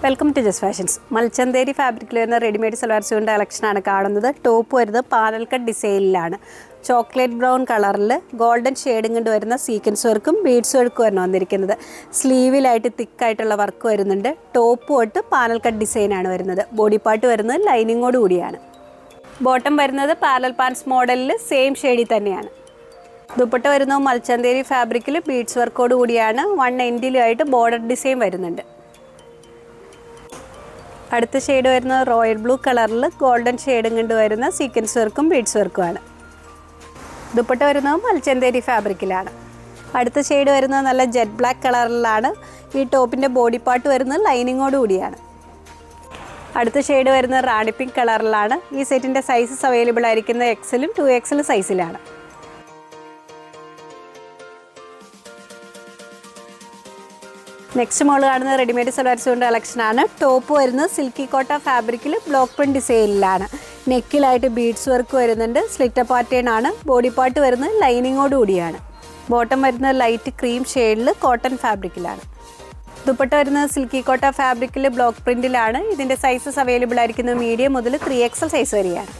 Welcome to just fashions. മൽച്ചന്തേരി ഫാബ്രിക്കിൽ വരുന്ന റെഡിമെയ്ഡ് സൽവാർ സ്യൂട്ടിൻ്റെ കളക്ഷനാണ് കാണുന്നത്. ടോപ്പ് വരുന്നത് പാനൽ കട്ട് ഡിസൈനിലാണ്. ചോക്ലേറ്റ് ബ്രൗൺ കളറിൽ ഗോൾഡൻ ഷെയ്ഡിങ് കൊണ്ട് വരുന്ന സീക്വൻസ് വർക്കും ബീഡ്സ് വർക്കും ആണ് വന്നിരിക്കുന്നത്. സ്ലീവിലായിട്ട് തിക്കായിട്ടുള്ള വർക്ക് വരുന്നുണ്ട്. ടോപ്പ് തൊട്ട് പാനൽ കട്ട് ഡിസൈനാണ് വരുന്നത്. ബോഡി പാർട്ട് വരുന്നത് ലൈനിങ്ങോട് കൂടിയാണ്. ബോട്ടം വരുന്നത് പാരലൽ പാൻസ് മോഡലിൽ സെയിം ഷെയ്ഡിൽ തന്നെയാണ്. ദുപ്പട്ട വരുന്നത് മൽച്ചന്തേരി ഫാബ്രിക്കിൽ ബീഡ്സ് വർക്കോട് കൂടിയാണ്. 1 എൻഡിലുമായിട്ട് ബോർഡർ ഡിസൈൻ വരുന്നുണ്ട്. അടുത്ത ഷെയ്ഡ് വരുന്നത് റോയൽ ബ്ലൂ കളറിൽ ഗോൾഡൻ ഷെയ്ഡും കൊണ്ട് വരുന്ന സീക്വൻസ് വർക്കും ബീഡ്സ് വർക്കുമാണ്. ദുപ്പട്ട വരുന്നത് മൽച്ചന്തേരി ഫാബ്രിക്കിലാണ്. അടുത്ത ഷെയ്ഡ് വരുന്നത് നല്ല ജെറ്റ് ബ്ലാക്ക് കളറിലാണ്. ഈ ടോപ്പിൻ്റെ ബോഡി പാർട്ട് വരുന്നത് ലൈനിങ്ങോട് കൂടിയാണ്. അടുത്ത ഷെയ്ഡ് വരുന്നത് റാണി പിങ്ക് കളറിലാണ്. ഈ സെറ്റിൻ്റെ സൈസസ് അവൈലബിൾ ആയിരിക്കുന്നത് XL 2XL സൈസിലാണ്. നെക്സ്റ്റ് മോൾ കാണുന്നത് റെഡിമെയ്ഡ് സൽവാർ സ്യൂട്ടിൻ്റെ കളക്ഷനാണ്. ടോപ്പ് വരുന്നത് സിൽക്കി കോട്ട ഫാബ്രിക്കിൽ ബ്ലോക്ക് പ്രിൻറ്റ് ഡിസൈനിലാണ്. നെക്കിലായിട്ട് ബീഡ്സ് വർക്ക് വരുന്നുണ്ട്. സ്ലിറ്റർ പാറ്റേൺ ആണ്. ബോഡി പാർട്ട് വരുന്നത് ലൈനിങ്ങോട് കൂടിയാണ്. ബോട്ടം വരുന്നത് ലൈറ്റ് ക്രീം ഷെയ്ഡിൽ കോട്ടൺ ഫാബ്രിക്കിലാണ്. ദുപ്പട്ട വരുന്നത് സിൽക്കി കോട്ട ഫാബ്രിക്കിൽ ബ്ലോക്ക് പ്രിൻറ്റിലാണ്. ഇതിൻ്റെ സൈസസ് അവൈലബിൾ ആയിരിക്കുന്നത് മീഡിയം മുതൽ 3XL സൈസ് വരെയാണ്.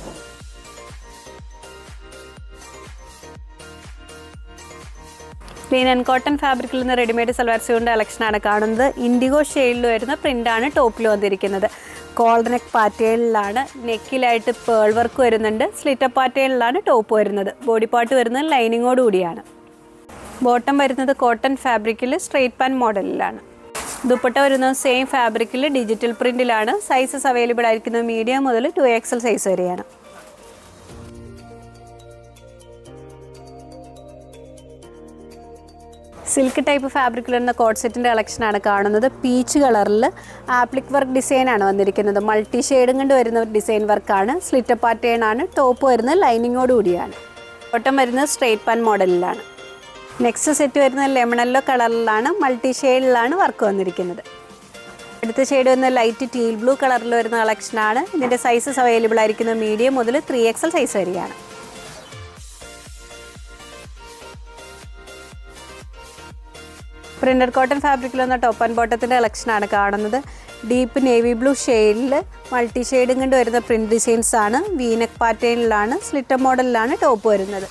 ലീനൻ കോട്ടൺ ഫാബ്രിക്കിൽ നിന്ന് റെഡിമെയ്ഡ് സൽവാർ സ്യൂട്ടിൻ്റെ കളക്ഷനാണ് കാണുന്നത്. ഇൻഡിഗോ ഷെയ്ഡിൽ വരുന്ന പ്രിൻ്റാണ് ടോപ്പിൽ വന്നിരിക്കുന്നത്. കോളർ നെക്ക് പാറ്റേണിലാണ്. നെക്കിലായിട്ട് പേൾ വർക്ക് വരുന്നുണ്ട്. സ്ലിറ്റർ പാറ്റേണിലാണ് ടോപ്പ് വരുന്നത്. ബോഡി പാർട്ട് വരുന്നത് ലൈനിങ്ങോട് കൂടിയാണ്. ബോട്ടം വരുന്നത് കോട്ടൺ ഫാബ്രിക്കിൽ സ്ട്രെയിറ്റ് പാൻ മോഡലിലാണ്. ദുപ്പട്ട വരുന്നത് സെയിം ഫാബ്രിക്കിൽ ഡിജിറ്റൽ പ്രിൻറ്റിലാണ്. സൈസസ് അവൈലബിൾ ആയിരിക്കുന്നത് മീഡിയം മുതൽ 2XL സൈസ് വരെയാണ്. സിൽക്ക് ടൈപ്പ് ഫാബ്രിക്കിൽ വരുന്ന കോട്ട് സെറ്റിൻ്റെ കളക്ഷനാണ് കാണുന്നത്. പീച്ച് കളറിൽ ആപ്ലിക് വർക്ക് ഡിസൈനാണ് വന്നിരിക്കുന്നത്. മൾട്ടി ഷെയ്ഡും കൊണ്ട് വരുന്ന ഒരു ഡിസൈൻ വർക്കാണ്. സ്ലിറ്റർ പാറ്റേൺ ആണ്. ടോപ്പ് വരുന്നത് ലൈനിങ്ങോട് കൂടിയാണ്. ബോട്ടം വരുന്നത് സ്ട്രെയിറ്റ് പാൻ മോഡലിലാണ്. നെക്സ്റ്റ് സെറ്റ് വരുന്നത് ലെമൺ യെല്ലോ കളറിലാണ്. മൾട്ടി ഷെയ്ഡിലാണ് വർക്ക് വന്നിരിക്കുന്നത്. അടുത്ത ഷെയ്ഡ് വരുന്നത് ലൈറ്റ് ടീൽ ബ്ലൂ കളറിൽ വരുന്ന കളക്ഷനാണ്. ഇതിൻ്റെ സൈസസ് അവൈലബിൾ ആയിരിക്കുന്നത് മീഡിയം മുതൽ 3XL സൈസ് വരെയാണ്. പ്രിന്റഡ് കോട്ടൺ ഫാബ്രിക്കിൽ വന്ന ടോപ്പ് ആൻഡ് ബോട്ടത്തിൻ്റെ കളക്ഷനാണ് കാണുന്നത്. ഡീപ്പ് നേവി ബ്ലൂ ഷെയ്ഡിൽ മൾട്ടി ഷെയ്ഡും കൊണ്ട് വരുന്ന പ്രിൻറ്റ് ഡിസൈൻസ് ആണ്. വീനെക്ക് പാറ്റേണിലാണ്. സ്ലിറ്റർ മോഡലിലാണ് ടോപ്പ് വരുന്നത്.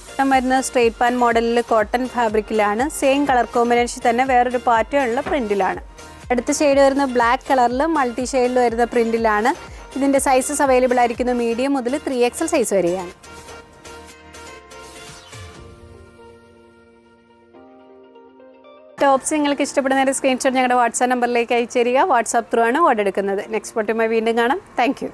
ബോട്ടം വരുന്നത് സ്ട്രെയിറ്റ് പാൻ മോഡലിൽ കോട്ടൺ ഫാബ്രിക്കിലാണ്. സെയിം കളർ കോമ്പിനേഷൻ തന്നെ വേറൊരു പാറ്റേണുള്ള പ്രിൻറ്റിലാണ്. അടുത്ത ഷെയ്ഡ് വരുന്നത് ബ്ലാക്ക് കളറിൽ മൾട്ടി ഷെയ്ഡിൽ വരുന്ന പ്രിൻറ്റിലാണ്. ഇതിൻ്റെ സൈസസ് അവൈലബിൾ ആയിരിക്കുന്നത് മീഡിയം മുതൽ 3XL സൈസ് വരെയാണ്. ടോപ്സ് നിങ്ങൾക്ക് ഇഷ്ടപ്പെടുന്ന സ്ക്രീൻഷോട്ട് ഞങ്ങളുടെ വാട്സാപ്പ് നമ്പറിലേക്ക് അയച്ചു തരിക. വാട്സാപ്പ് ത്രൂ ആണ് ഓർഡർ എടുക്കുന്നത്. നെക്സ്റ്റ് ഫോട്ടോയുമായി വീണ്ടും കാണാം. Thank you.